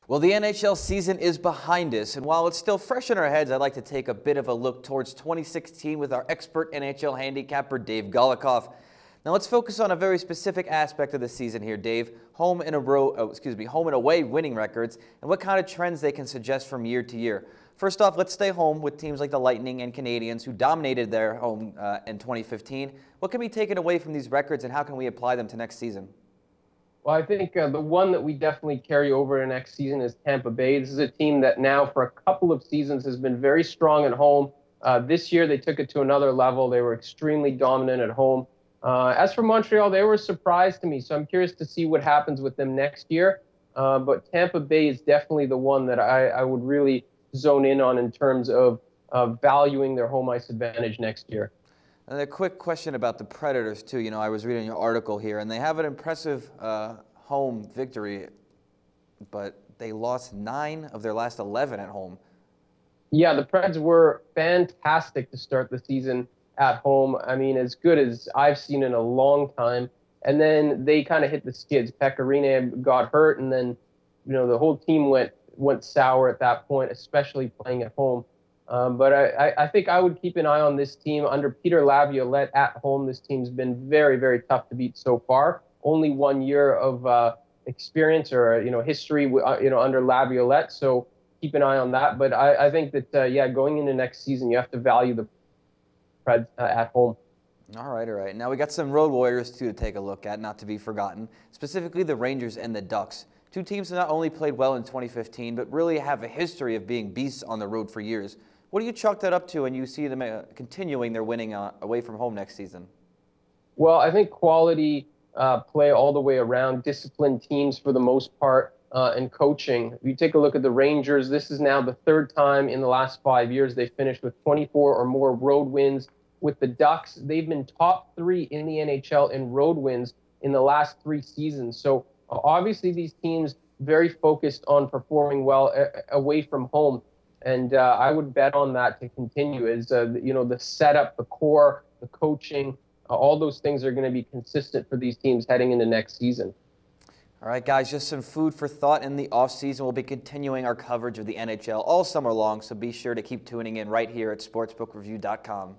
Well, the NHL season is behind us, and while it's still fresh in our heads, I'd like to take a bit of a look towards 2016 with our expert NHL handicapper, Dave Golokhov. Now let's focus on a very specific aspect of the season here, Dave. Home and away winning records, and what kind of trends they can suggest from year to year. First off, let's stay home with teams like the Lightning and Canadiens who dominated their home in 2015. What can be taken away from these records, and how can we apply them to next season? Well, I think the one that we definitely carry over to next season is Tampa Bay. This is a team that now for a couple of seasons has been very strong at home. This year they took it to another level. They were extremely dominant at home. As for Montreal, they were a surprise to me, so I'm curious to see what happens with them next year. But Tampa Bay is definitely the one that I would really zone in on in terms of valuing their home ice advantage next year. And a quick question about the Predators, too. You know, I was reading your article here, and they have an impressive home victory, but they lost 9 of their last 11 at home. Yeah, the Preds were fantastic to start the season at home. I mean, as good as I've seen in a long time. And then they kind of hit the skids. Pekka Rinne got hurt, and then, you know, the whole team went sour at that point, especially playing at home. But I think I would keep an eye on this team. Under Peter Laviolette at home, this team's been very, very tough to beat so far. Only 1 year of experience or, history, under Laviolette. So keep an eye on that. But I think that, yeah, going into next season, you have to value the Preds at home. All right. Now we got some road warriors, too, to take a look at, not to be forgotten, specifically the Rangers and the Ducks. Two teams that not only played well in 2015, but really have a history of being beasts on the road for years. What do you chalk that up to when you see them continuing their winning away from home next season? Well, I think quality play all the way around, disciplined teams for the most part, and coaching. If you take a look at the Rangers, this is now the third time in the last 5 years they finished with 24 or more road wins. With the Ducks, they've been top 3 in the NHL in road wins in the last 3 seasons. So obviously these teams very focused on performing well away from home. And I would bet on that to continue as, the setup, the core, the coaching, all those things are going to be consistent for these teams heading into next season. All right, guys, just some food for thought in the offseason. We'll be continuing our coverage of the NHL all summer long, so be sure to keep tuning in right here at sportsbookreview.com.